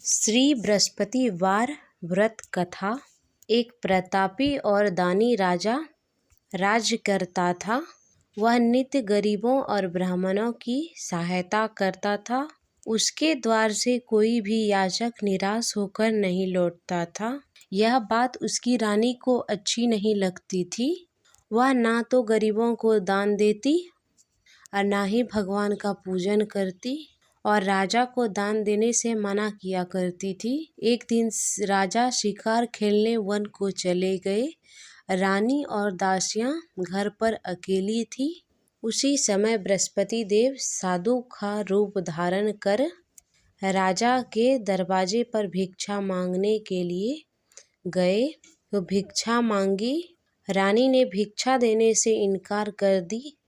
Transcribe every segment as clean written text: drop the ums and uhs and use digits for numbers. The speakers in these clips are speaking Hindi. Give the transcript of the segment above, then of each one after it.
श्री बृहस्पतिवार व्रत कथा। एक प्रतापी और दानी राजा राज्य करता था। वह नित्य गरीबों और ब्राह्मणों की सहायता करता था। उसके द्वार से कोई भी याचक निराश होकर नहीं लौटता था। यह बात उसकी रानी को अच्छी नहीं लगती थी। वह ना तो गरीबों को दान देती और ना ही भगवान का पूजन करती और राजा को दान देने से मना किया करती थी। एक दिन राजा शिकार खेलने वन को चले गए। रानी और दासियां घर पर अकेली थी। उसी समय बृहस्पति देव साधु का रूप धारण कर राजा के दरवाजे पर भिक्षा मांगने के लिए गए तो भिक्षा मांगी। रानी ने भिक्षा देने से इनकार कर दी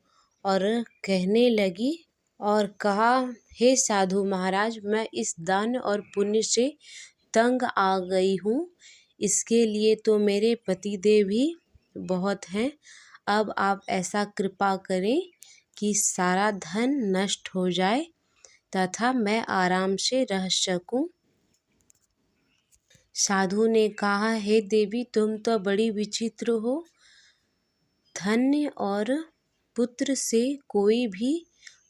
और कहने लगी और कहा, हे साधु महाराज, मैं इस दान और पुण्य से तंग आ गई हूँ। इसके लिए तो मेरे पतिदेव ही बहुत हैं। अब आप ऐसा कृपा करें कि सारा धन नष्ट हो जाए तथा मैं आराम से रह सकूं। साधु ने कहा, हे देवी, तुम तो बड़ी विचित्र हो। धन्य और पुत्र से कोई भी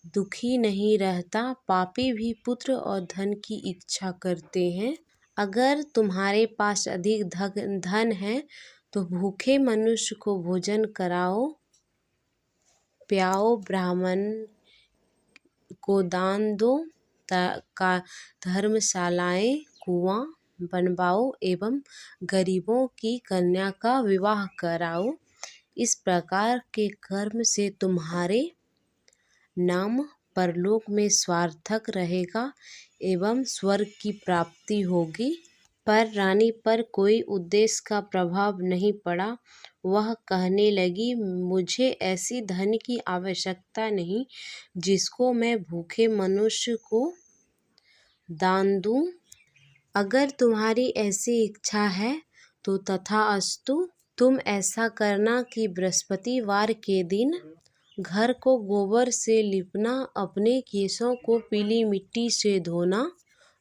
दुखी नहीं रहता। पापी भी पुत्र और धन की इच्छा करते हैं। अगर तुम्हारे पास अधिक धन है तो भूखे मनुष्य को भोजन कराओ, प्याओ, ब्राह्मण को दान दो, धर्मशालाएं, कुआं बनवाओ एवं गरीबों की कन्या का विवाह कराओ। इस प्रकार के कर्म से तुम्हारे नाम परलोक में सार्थक रहेगा एवं स्वर्ग की प्राप्ति होगी। पर रानी पर कोई उद्देश्य का प्रभाव नहीं पड़ा। वह कहने लगी, मुझे ऐसी धन की आवश्यकता नहीं जिसको मैं भूखे मनुष्य को दान दूं। अगर तुम्हारी ऐसी इच्छा है तो तथास्तु। तुम ऐसा करना कि बृहस्पतिवार के दिन घर को गोबर से लिपना, अपने केशों को पीली मिट्टी से धोना,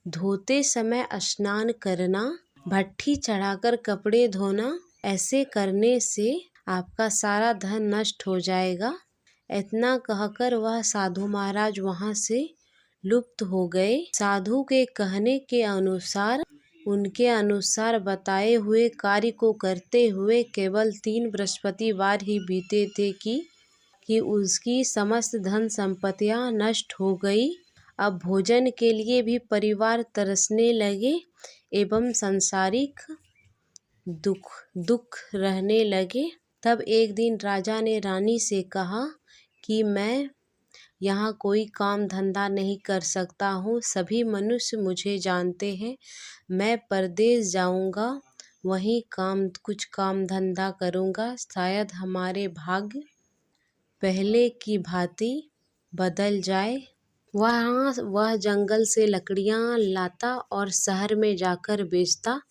धोते समय स्नान करना, भट्ठी चढ़ाकर कपड़े धोना। ऐसे करने से आपका सारा धन नष्ट हो जाएगा। इतना कहकर वह साधु महाराज वहां से लुप्त हो गए। साधु के कहने के अनुसार उनके अनुसार बताए हुए कार्य को करते हुए केवल 3 बृहस्पतिवार ही बीते थे कि उसकी समस्त धन संपत्तियां नष्ट हो गई। अब भोजन के लिए भी परिवार तरसने लगे एवं सांसारिक दुख रहने लगे। तब एक दिन राजा ने रानी से कहा कि मैं यहाँ कोई काम धंधा नहीं कर सकता हूँ। सभी मनुष्य मुझे जानते हैं। मैं परदेश जाऊँगा, वहीं कुछ काम धंधा करूँगा। शायद हमारे भाग्य पहले की भांति बदल जाए। वह जंगल से लकड़ियाँ लाता और शहर में जाकर बेचता।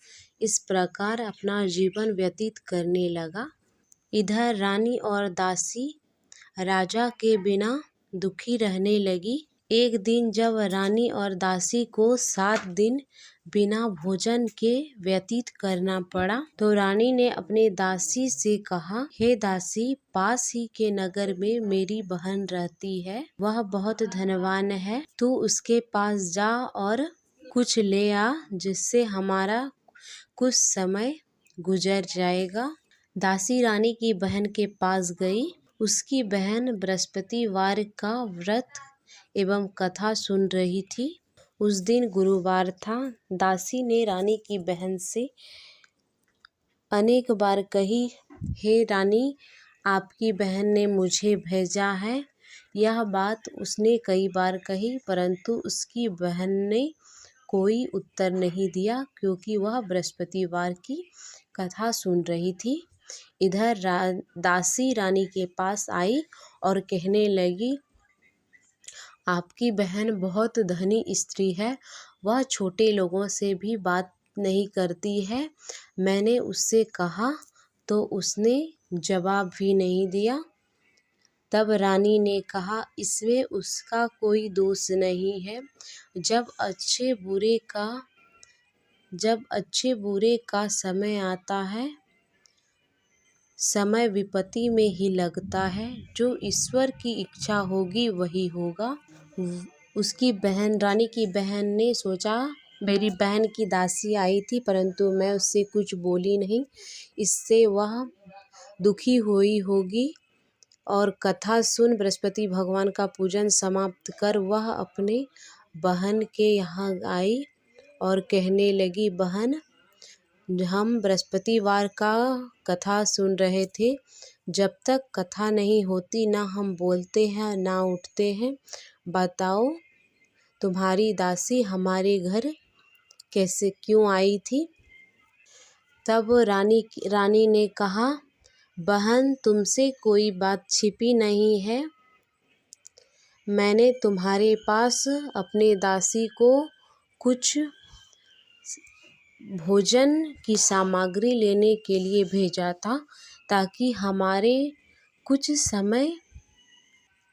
इस प्रकार अपना जीवन व्यतीत करने लगा। इधर रानी और दासी राजा के बिना दुखी रहने लगी। एक दिन जब रानी और दासी को 7 दिन बिना भोजन के व्यतीत करना पड़ा तो रानी ने अपने दासी से कहा, हे दासी, पास ही के नगर में मेरी बहन रहती है। वह बहुत धनवान है। तू उसके पास जा और कुछ ले आ, जिससे हमारा कुछ समय गुजर जाएगा। दासी रानी की बहन के पास गई। उसकी बहन बृहस्पतिवार का व्रत एवं कथा सुन रही थी। उस दिन गुरुवार था। दासी ने रानी की बहन से अनेक बार कही, हे रानी, आपकी बहन ने मुझे भेजा है। यह बात उसने कई बार कही, परंतु उसकी बहन ने कोई उत्तर नहीं दिया, क्योंकि वह बृहस्पतिवार की कथा सुन रही थी। इधर दासी रानी के पास आई और कहने लगी, आपकी बहन बहुत धनी स्त्री है। वह छोटे लोगों से भी बात नहीं करती है। मैंने उससे कहा तो उसने जवाब भी नहीं दिया। तब रानी ने कहा, इसमें उसका कोई दोष नहीं है। जब अच्छे बुरे का जब अच्छे बुरे का समय आता है, समय विपत्ति में ही लगता है। जो ईश्वर की इच्छा होगी वही होगा। उसकी बहन, रानी की बहन ने सोचा, मेरी बहन की दासी आई थी परंतु मैं उससे कुछ बोली नहीं, इससे वह दुखी हुई होगी। और कथा सुन बृहस्पति भगवान का पूजन समाप्त कर वह अपने बहन के यहाँ आई और कहने लगी, बहन, हम बृहस्पतिवार का कथा सुन रहे थे। जब तक कथा नहीं होती ना हम बोलते हैं ना उठते हैं। बताओ, तुम्हारी दासी हमारे घर कैसे क्यों आई थी? तब रानी ने कहा, बहन, तुमसे कोई बात छिपी नहीं है। मैंने तुम्हारे पास अपने दासी को कुछ भोजन की सामग्री लेने के लिए भेजा था ताकि हमारे कुछ समय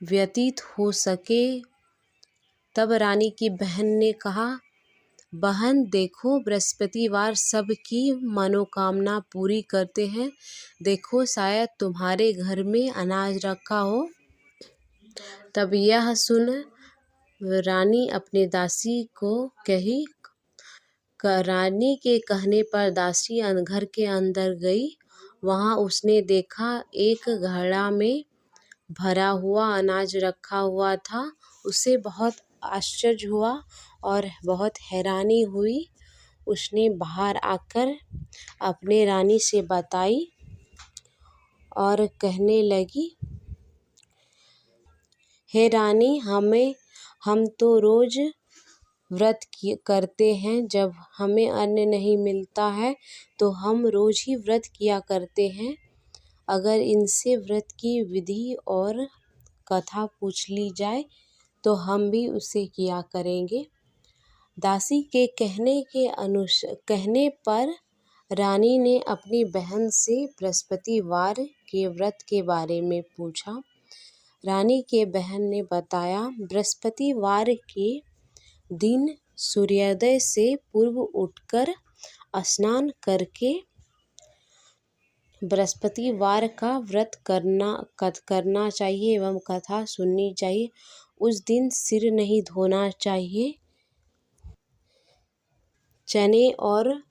व्यतीत हो सके। तब रानी की बहन ने कहा, बहन देखो, बृहस्पतिवार सबकी मनोकामना पूरी करते हैं। देखो, शायद तुम्हारे घर में अनाज रखा हो। तब यह सुन रानी अपने दासी को कही। रानी के कहने पर दासी घर के अंदर गई। वहां उसने देखा एक घड़ा में भरा हुआ अनाज रखा हुआ था। उसे बहुत आश्चर्य हुआ और बहुत हैरानी हुई। उसने बाहर आकर अपने रानी से बताई और कहने लगी, हे रानी, हम तो रोज व्रत करते हैं। जब हमें अन्न नहीं मिलता है तो हम रोज ही व्रत किया करते हैं। अगर इनसे व्रत की विधि और कथा पूछ ली जाए तो हम भी उसे किया करेंगे। दासी के कहने पर रानी ने अपनी बहन से बृहस्पतिवार के व्रत के बारे में पूछा। रानी के बहन ने बताया, बृहस्पतिवार के दिन सूर्योदय से पूर्व उठकर स्नान करके बृहस्पतिवार का व्रत करना चाहिए एवं कथा सुननी चाहिए। उस दिन सिर नहीं धोना चाहिए। चने और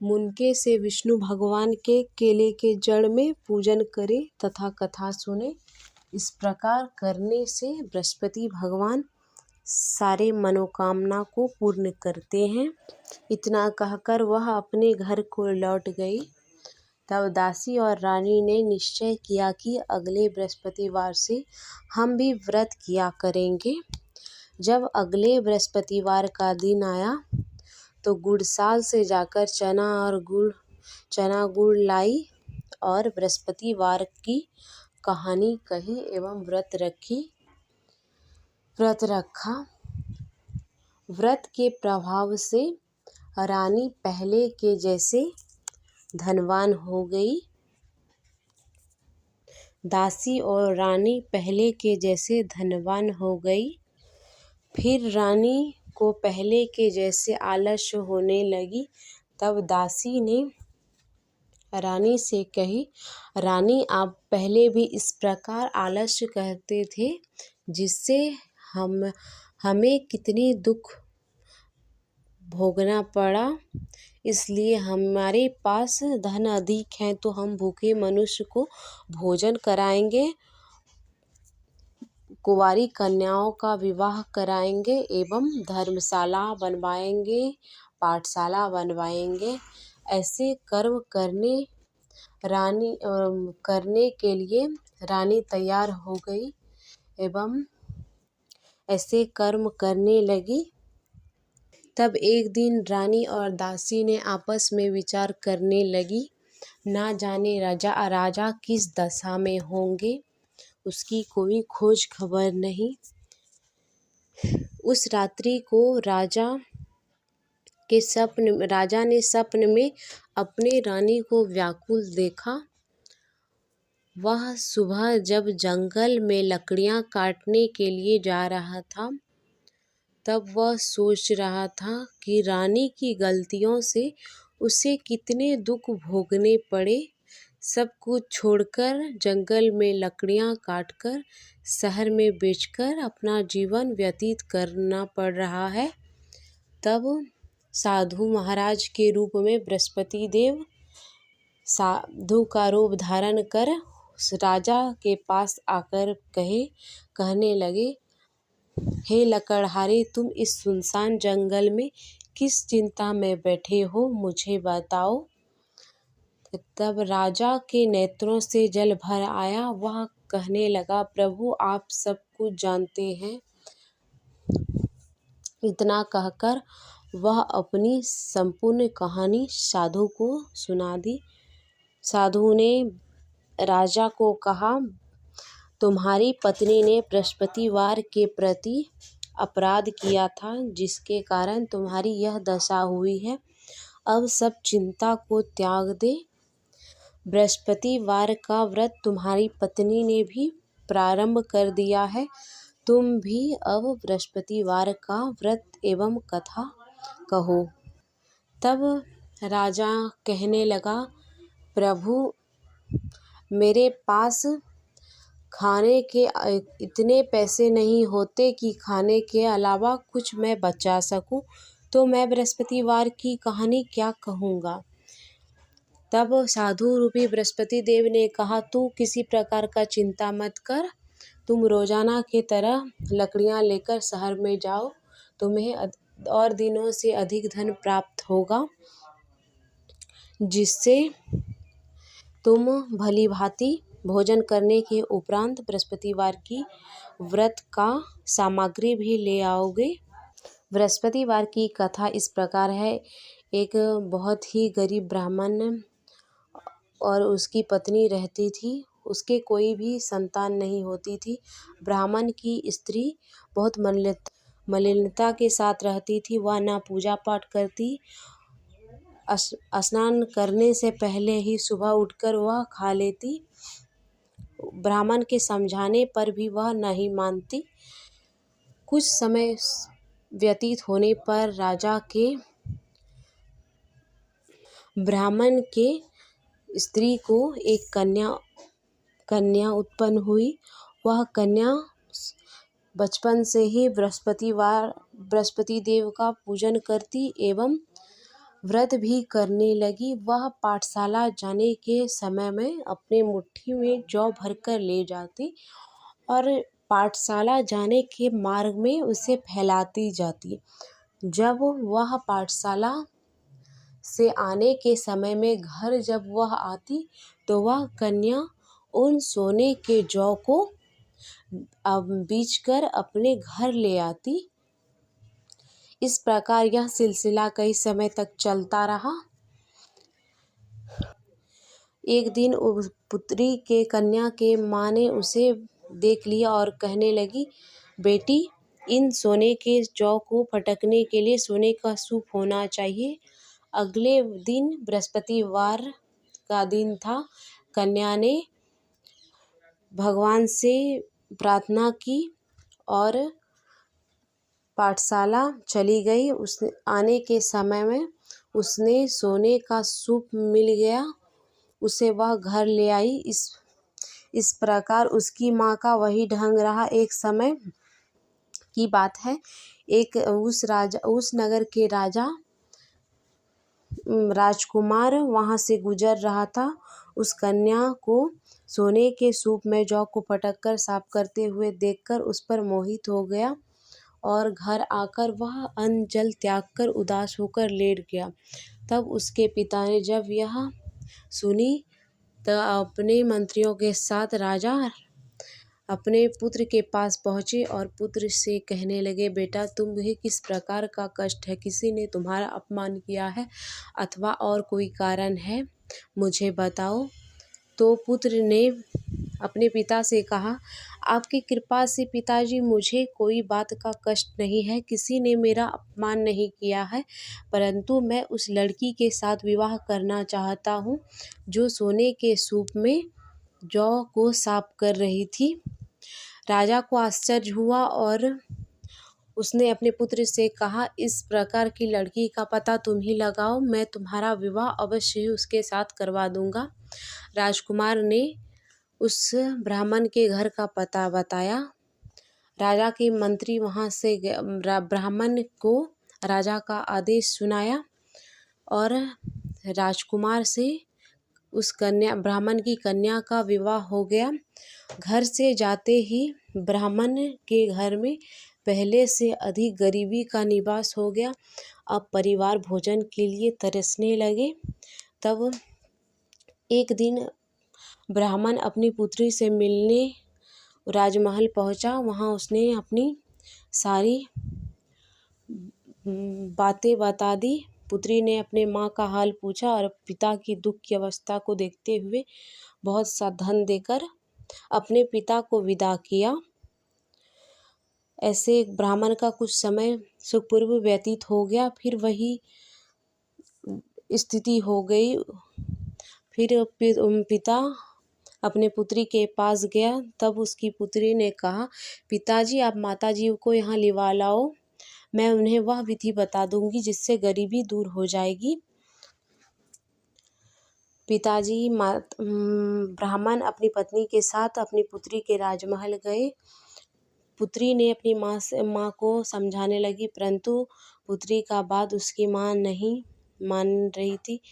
मुनके से विष्णु भगवान के केले के जड़ में पूजन करें तथा कथा सुने। इस प्रकार करने से बृहस्पति भगवान सारे मनोकामना को पूर्ण करते हैं। इतना कहकर वह अपने घर को लौट गई। तब दासी और रानी ने निश्चय किया कि अगले बृहस्पतिवार से हम भी व्रत किया करेंगे। जब अगले बृहस्पतिवार का दिन आया तो गुड़साल से जाकर चना गुड़ लाई और बृहस्पतिवार की कहानी कही एवं व्रत रखा। व्रत के प्रभाव से रानी पहले के जैसे धनवान हो गई। दासी और रानी पहले के जैसे धनवान हो गई। फिर रानी को पहले के जैसे आलस्य होने लगी। तब दासी ने रानी से कही, रानी, आप पहले भी इस प्रकार आलस्य करते थे जिससे हमें कितनी दुख भोगना पड़ा। इसलिए हमारे पास धन अधिक है तो हम भूखे मनुष्य को भोजन कराएंगे, कुंवारी कन्याओं का विवाह कराएंगे एवं धर्मशाला बनवाएंगे, पाठशाला बनवाएंगे। ऐसे कर्म करने के लिए रानी तैयार हो गई एवं ऐसे कर्म करने लगी। तब एक दिन रानी और दासी ने आपस में विचार करने लगी, ना जाने राजा किस दशा में होंगे, उसकी कोई खोज खबर नहीं। उस रात्रि को राजा ने सपने में अपने रानी को व्याकुल देखा। वह सुबह जब जंगल में लकड़ियां काटने के लिए जा रहा था तब वह सोच रहा था कि रानी की गलतियों से उसे कितने दुख भोगने पड़े। सब कुछ छोड़कर जंगल में लकड़ियां काटकर शहर में बेचकर अपना जीवन व्यतीत करना पड़ रहा है। तब साधु महाराज के रूप में बृहस्पति देव साधु का रूप धारण कर राजा के पास आकर कहने लगे, हे लकड़हारे, तुम इस सुनसान जंगल में किस चिंता में बैठे हो, मुझे बताओ। तब राजा के नेत्रों से जल भर आया। वह कहने लगा, प्रभु आप सब कुछ जानते हैं। इतना कहकर वह अपनी संपूर्ण कहानी साधु को सुना दी। साधु ने राजा को कहा, तुम्हारी पत्नी ने बृहस्पतिवार के प्रति अपराध किया था, जिसके कारण तुम्हारी यह दशा हुई है। अब सब चिंता को त्याग दे। बृहस्पतिवार का व्रत तुम्हारी पत्नी ने भी प्रारंभ कर दिया है। तुम भी अब बृहस्पतिवार का व्रत एवं कथा कहो। तब राजा कहने लगा, प्रभु मेरे पास खाने के इतने पैसे नहीं होते कि खाने के अलावा कुछ मैं बचा सकूं, तो मैं बृहस्पतिवार की कहानी क्या कहूँगा। तब साधु रूपी बृहस्पति देव ने कहा, तू किसी प्रकार का चिंता मत कर, तुम रोजाना की तरह लकड़ियाँ लेकर शहर में जाओ, तुम्हें और दिनों से अधिक धन प्राप्त होगा, जिससे तुम भली भांति भोजन करने के उपरांत बृहस्पतिवार की व्रत का सामग्री भी ले आओगे। बृहस्पतिवार की कथा इस प्रकार है। एक बहुत ही गरीब ब्राह्मण और उसकी पत्नी रहती थी। उसके कोई भी संतान नहीं होती थी। ब्राह्मण की स्त्री बहुत मलिनता के साथ रहती थी। वह ना पूजा पाठ करती, स्नान करने से पहले ही सुबह उठकर वह खा लेती। ब्राह्मण के समझाने पर भी वह नहीं मानती। कुछ समय व्यतीत होने पर राजा के ब्राह्मण के स्त्री को एक कन्या उत्पन्न हुई। वह कन्या बचपन से ही बृहस्पति देव का पूजन करती एवं व्रत भी करने लगी। वह पाठशाला जाने के समय में अपने मुट्ठी में जौ भरकर ले जाती और पाठशाला जाने के मार्ग में उसे फैलाती जाती। जब वह पाठशाला से आने के समय में घर जब वह आती, तो वह कन्या उन सोने के जौ को बीचकर अपने घर ले आती। इस प्रकार यह सिलसिला कई समय तक चलता रहा। एक दिन पुत्री के कन्या के माँ ने उसे देख लिया और कहने लगी, बेटी, इन सोने के जौ को फटकने के लिए सोने का सूप होना चाहिए। अगले दिन बृहस्पतिवार का दिन था। कन्या ने भगवान से प्रार्थना की और पाठशाला चली गई। उसने आने के समय में उसने सोने का सूप मिल गया, उसे वह घर ले आई। इस प्रकार उसकी माँ का वही ढंग रहा। एक समय की बात है, उस नगर के राजकुमार वहाँ से गुजर रहा था। उस कन्या को सोने के सूप में जौ को फटककर साफ करते हुए देखकर उस पर मोहित हो गया और घर आकर वह अन्न जल त्याग कर उदास होकर लेट गया। तब उसके पिता ने जब यह सुनी तो अपने मंत्रियों के साथ राजा अपने पुत्र के पास पहुँचे और पुत्र से कहने लगे, बेटा, तुम्हें किस प्रकार का कष्ट है? किसी ने तुम्हारा अपमान किया है अथवा और कोई कारण है? मुझे बताओ। तो पुत्र ने अपने पिता से कहा, आपकी कृपा से पिताजी, मुझे कोई बात का कष्ट नहीं है, किसी ने मेरा अपमान नहीं किया है, परंतु मैं उस लड़की के साथ विवाह करना चाहता हूँ जो सोने के सूप में जौ को साफ कर रही थी। राजा को आश्चर्य हुआ और उसने अपने पुत्र से कहा, इस प्रकार की लड़की का पता तुम ही लगाओ, मैं तुम्हारा विवाह अवश्य ही उसके साथ करवा दूंगा। राजकुमार ने उस ब्राह्मण के घर का पता बताया। राजा के मंत्री वहां से ब्राह्मण को राजा का आदेश सुनाया और राजकुमार से उस ब्राह्मण की कन्या का विवाह हो गया। घर से जाते ही ब्राह्मण के घर में पहले से अधिक गरीबी का निवास हो गया। अब परिवार भोजन के लिए तरसने लगे। तब एक दिन ब्राह्मण अपनी पुत्री से मिलने राजमहल पहुंचा। वहां उसने अपनी सारी बातें बता दी। पुत्री ने अपने माँ का हाल पूछा और पिता की दुख की अवस्था को देखते हुए बहुत सा धन देकर अपने पिता को विदा किया। ऐसे ब्राह्मण का कुछ समय सुखपूर्व व्यतीत हो गया। फिर वही स्थिति हो गई। फिर पिता अपने पुत्री के पास गया। तब उसकी पुत्री ने कहा, पिताजी आप माताजी को यहाँ लिवा लाओ, मैं उन्हें वह विधि बता दूंगी जिससे गरीबी दूर हो जाएगी। पिताजी ब्राह्मण अपनी पत्नी के साथ अपनी पुत्री के राजमहल गए। पुत्री ने अपनी माँ को समझाने लगी, परंतु पुत्री का बात उसकी माँ नहीं मान रही थी।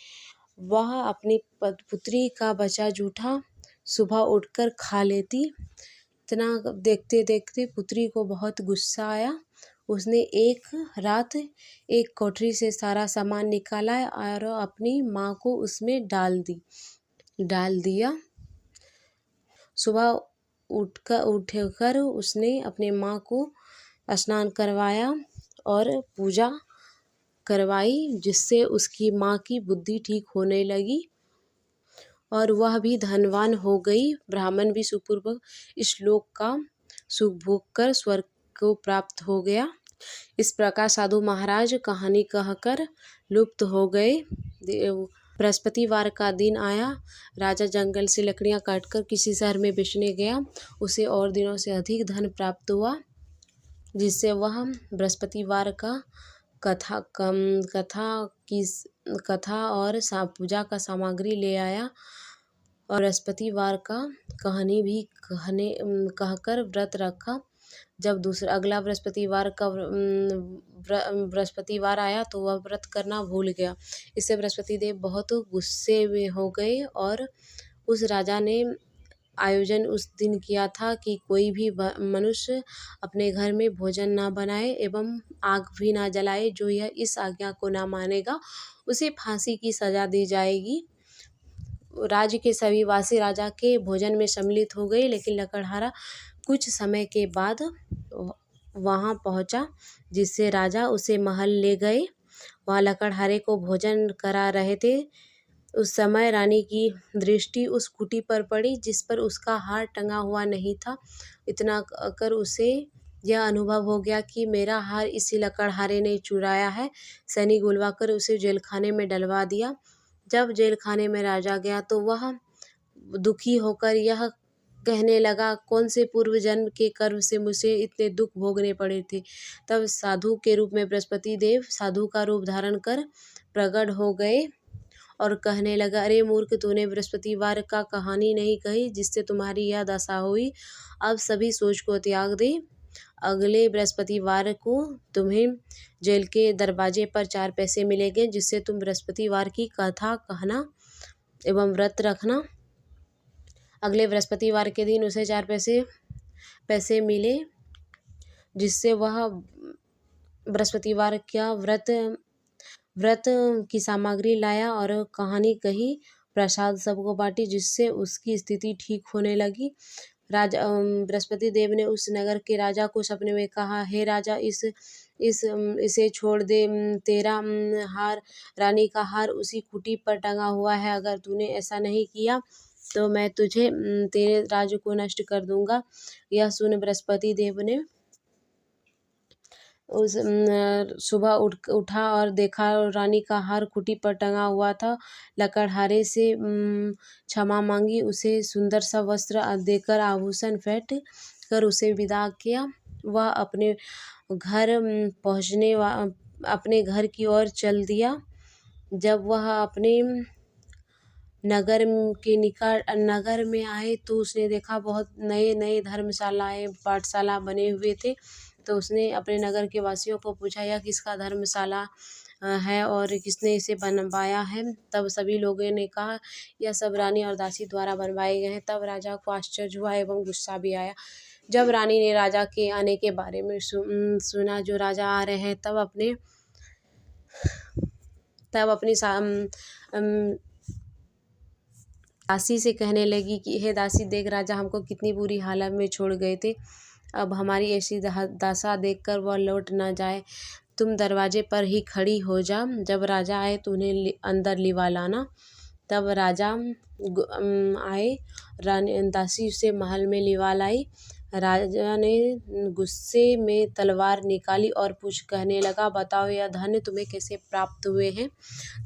वह अपनी पुत्री का बचा जूठा सुबह उठकर खा लेती। इतना देखते देखते पुत्री को बहुत गुस्सा आया। उसने एक रात एक कोठरी से सारा सामान निकाला और अपनी माँ को उसमें डाल दिया। सुबह उठकर उसने अपने माँ को स्नान करवाया और पूजा करवाई, जिससे उसकी माँ की बुद्धि ठीक होने लगी और वह भी धनवान हो गई। ब्राह्मण भी सुखपूर्वक इस लोक का सुख भोग कर स्वर्ग को प्राप्त हो गया। इस प्रकार साधु महाराज कहानी कहकर लुप्त हो गए। बृहस्पतिवार का दिन आया। राजा जंगल से लकड़ियां काटकर किसी शहर में बेचने गया। उसे और दिनों से अधिक धन प्राप्त हुआ, जिससे वह बृहस्पतिवार का कथा और पूजा का सामग्री ले आया और बृहस्पतिवार का कहानी भी कहकर व्रत रखा। जब अगला बृहस्पतिवार आया तो वह व्रत करना भूल गया। इससे बृहस्पति देव बहुत गुस्से में हो गए और उस राजा ने आयोजन उस दिन किया था कि कोई भी मनुष्य अपने घर में भोजन ना बनाए एवं आग भी ना जलाए। जो यह इस आज्ञा को ना मानेगा उसे फांसी की सजा दी जाएगी। राज्य के सभी वासी राजा के भोजन में सम्मिलित हो गए, लेकिन लकड़हारा कुछ समय के बाद वहां पहुंचा, जिससे राजा उसे महल ले गए। वहां लकड़हारे को भोजन करा रहे थे। उस समय रानी की दृष्टि उस कुटी पर पड़ी जिस पर उसका हार टंगा हुआ नहीं था। इतना कर उसे यह अनुभव हो गया कि मेरा हार इसी लकड़हारे ने चुराया है। सैनिक बुलवाकर उसे जेलखाने में डलवा दिया। जब जेलखाने में राजा गया तो वह दुखी होकर यह कहने लगा, कौन से पूर्व जन्म के कर्म से मुझे इतने दुख भोगने पड़े थे। तब साधु के रूप में बृहस्पति देव साधु का रूप धारण कर प्रकट हो गए और कहने लगा, अरे मूर्ख, तूने बृहस्पतिवार का कहानी नहीं कही जिससे तुम्हारी यह दशा हुई। अब सभी सोच को त्याग दे। अगले बृहस्पतिवार को तुम्हें जेल के दरवाजे पर 4 पैसे मिलेंगे, जिससे तुम बृहस्पतिवार की कथा कहना एवं व्रत रखना। अगले बृहस्पतिवार के दिन उसे 4 पैसे मिले, जिससे वह बृहस्पतिवार का व्रत की सामग्री लाया और कहानी कही, प्रसाद सबको बांटी, जिससे उसकी स्थिति ठीक होने लगी। बृहस्पति देव ने उस नगर के राजा को सपने में कहा, हे राजा, इसे छोड़ दे। तेरा हार, रानी का हार उसी कुटी पर टंगा हुआ है। अगर तूने ऐसा नहीं किया तो मैं तेरे राज्य को नष्ट कर दूंगा। यह सुन बृहस्पति देव ने उस सुबह उठा और देखा रानी का हार कुटी पर टंगा हुआ था। लकड़हारे से क्षमा मांगी, उसे सुंदर सा वस्त्र देकर आभूषण भेंट कर उसे विदा किया। वह अपने घर की ओर चल दिया। जब वह अपने नगर में आए तो उसने देखा बहुत नए नए धर्मशालाएं पाठशाला बने हुए थे। तो उसने अपने नगर के वासियों को पूछा, यह किसका धर्मशाला है और किसने इसे बनवाया है? तब सभी लोगों ने कहा, यह सब रानी और दासी द्वारा बनवाए गए हैं। तब राजा को आश्चर्य हुआ एवं गुस्सा भी आया। जब रानी ने राजा के आने के बारे में सुना, जो राजा आ रहे हैं, तब अपनी दासी से कहने लगी कि हे दासी, देख राजा हमको कितनी बुरी हालत में छोड़ गए थे। अब हमारी ऐसी दशा देखकर वह लौट न जाए। तुम दरवाजे पर ही खड़ी हो जा। जब राजा आए तो उन्हें अंदर लिवा लाना। तब राजा आए, रानी दासी उसे महल में लिवा लाई। राजा ने गुस्से में तलवार निकाली और कहने लगा, बताओ यह धन तुम्हें कैसे प्राप्त हुए हैं?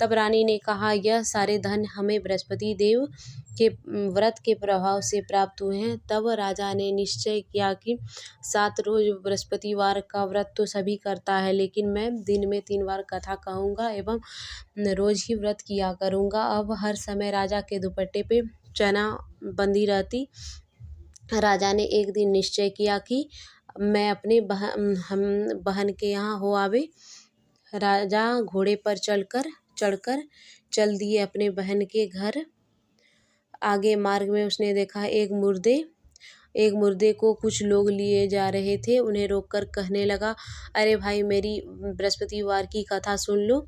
तब रानी ने कहा, यह सारे धन हमें बृहस्पति देव के व्रत के प्रभाव से प्राप्त हुए हैं। तब राजा ने निश्चय किया कि 7 रोज बृहस्पतिवार का व्रत तो सभी करता है, लेकिन मैं दिन में 3 बार कथा कहूँगा एवं रोज ही व्रत किया करूँगा। अब हर समय राजा के दुपट्टे पे चना बंधी रहती। राजा ने एक दिन निश्चय किया कि मैं अपने बहन के यहाँ हो आवे। राजा घोड़े पर चढ़कर चल दिए अपने बहन के घर। आगे मार्ग में उसने देखा एक मुर्दे को कुछ लोग लिए जा रहे थे। उन्हें रोककर कहने लगा, अरे भाई, मेरी बृहस्पतिवार की कथा सुन लो।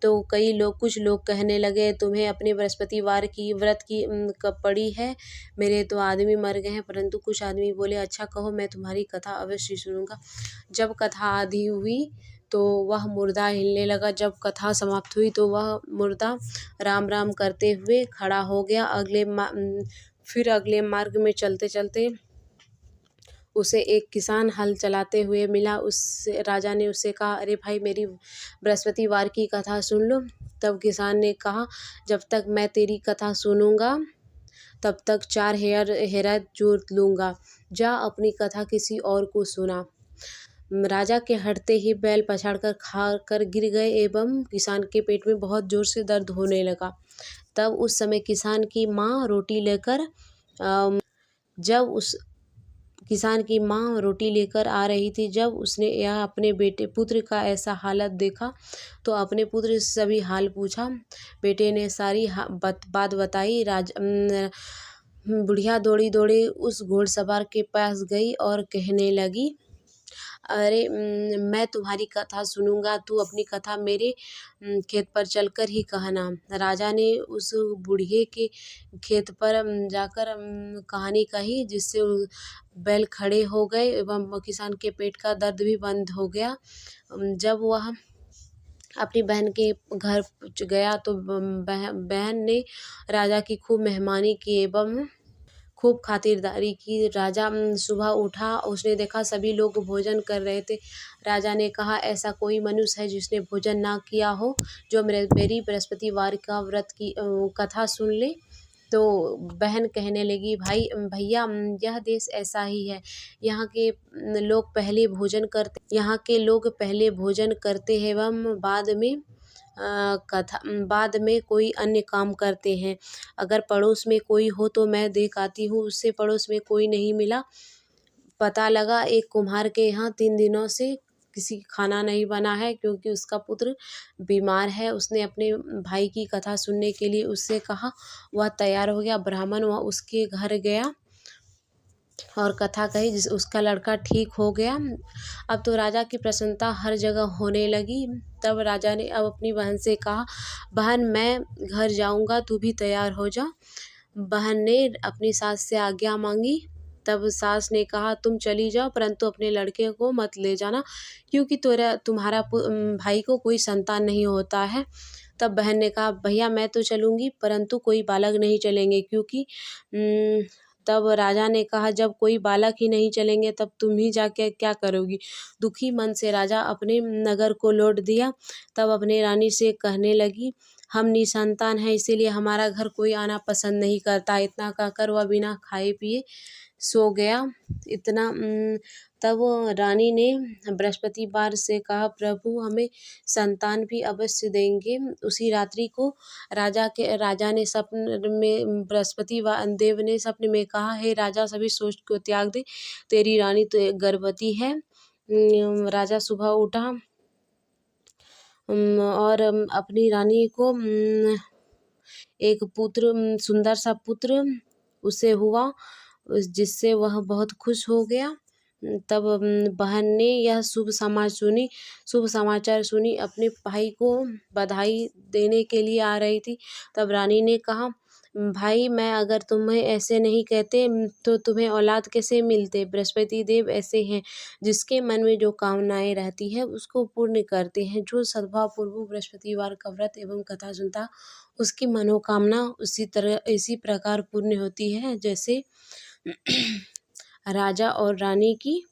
तो कुछ लोग कहने लगे, तुम्हें अपने बृहस्पतिवार की व्रत की कब पड़ी है? मेरे तो आदमी मर गए हैं। परंतु कुछ आदमी बोले, अच्छा कहो, मैं तुम्हारी कथा अवश्य सुनूंगा। जब कथा आधी हुई तो वह मुर्दा हिलने लगा। जब कथा समाप्त हुई तो वह मुर्दा राम राम करते हुए खड़ा हो गया। फिर अगले मार्ग में चलते चलते उसे एक किसान हल चलाते हुए मिला। राजा ने उससे कहा, अरे भाई, मेरी बृहस्पतिवार की कथा सुन लो। तब किसान ने कहा, जब तक मैं तेरी कथा सुनूंगा तब तक 4 हेरा जोत लूँगा। जा अपनी कथा किसी और को सुना। राजा के हटते ही बैल पछाड़कर खाकर गिर गए एवं किसान के पेट में बहुत जोर से दर्द होने लगा। तब उस समय किसान की माँ रोटी लेकर आ रही थी। जब उसने यह अपने पुत्र का ऐसा हालत देखा तो अपने पुत्र से सभी हाल पूछा। बेटे ने सारी बात बताई। बुढ़िया दौड़ी दौड़ी उस घोड़सवार के पास गई और कहने लगी, अरे मैं तुम्हारी कथा सुनूंगा, तू अपनी कथा मेरे खेत पर चलकर ही कहना। राजा ने उस बूढ़े के खेत पर जाकर कहानी कही, जिससे बैल खड़े हो गए एवं किसान के पेट का दर्द भी बंद हो गया। जब वह अपनी बहन के घर गया तो बहन ने राजा की खूब मेहमानी की एवं खूब खातिरदारी की। राजा सुबह उठा, उसने देखा सभी लोग भोजन कर रहे थे। राजा ने कहा, ऐसा कोई मनुष्य है जिसने भोजन ना किया हो, जो मेरी बृहस्पतिवार का व्रत की कथा सुन ले। तो बहन कहने लगी, भैया, यह देश ऐसा ही है। यहाँ के लोग पहले भोजन करते हैं एवं बाद में कोई अन्य काम करते हैं। अगर पड़ोस में कोई हो तो मैं देख आती हूँ। उससे पड़ोस में कोई नहीं मिला। पता लगा एक कुम्हार के यहाँ 3 दिनों से किसी खाना नहीं बना है, क्योंकि उसका पुत्र बीमार है। उसने अपने भाई की कथा सुनने के लिए उससे कहा। वह तैयार हो गया। ब्राह्मण वह उसके घर गया और कथा कही, जिस उसका लड़का ठीक हो गया। अब तो राजा की प्रसन्नता हर जगह होने लगी। तब राजा ने अब अपनी बहन से कहा, बहन, मैं घर जाऊंगा, तू भी तैयार हो जा। बहन ने अपनी सास से आज्ञा मांगी। तब सास ने कहा, तुम चली जाओ, परंतु अपने लड़के को मत ले जाना, क्योंकि तुम्हारा भाई को कोई संतान नहीं होता है। तब बहन ने कहा, भैया, मैं तो चलूँगी, परंतु कोई बालक नहीं चलेंगे, क्योंकि तब राजा ने कहा, जब कोई बालक ही नहीं चलेंगे तब तुम ही जाके क्या करोगी? दुखी मन से राजा अपने नगर को लौट दिया। तब अपने रानी से कहने लगी, हम निसंतान हैं, इसीलिए हमारा घर कोई आना पसंद नहीं करता। इतना कहकर वह बिना खाए पिए सो गया। इतना तब रानी ने बृहस्पतिवार से कहा, प्रभु हमें संतान भी अवश्य देंगे। उसी रात्रि को राजा ने स्वप्न में बृहस्पति देव ने स्वप्न में कहा, हे राजा, सभी सोच को त्याग दे, तेरी रानी तो गर्भवती है। राजा सुबह उठा और अपनी रानी को एक पुत्र, सुंदर सा पुत्र उसे हुआ, जिससे वह बहुत खुश हो गया। तब बहन ने यह शुभ समाचार सुनी, अपने भाई को बधाई देने के लिए आ रही थी। तब रानी ने कहा, भाई, मैं अगर तुम्हें ऐसे नहीं कहते तो तुम्हें औलाद कैसे मिलते। बृहस्पति देव ऐसे हैं, जिसके मन में जो कामनाएं रहती है उसको पूर्ण करते हैं। जो सद्भाव पूर्वक बृहस्पतिवार का व्रत एवं कथा सुनता, उसकी मनोकामना इसी प्रकार पूर्ण होती है, जैसे राजा और रानी की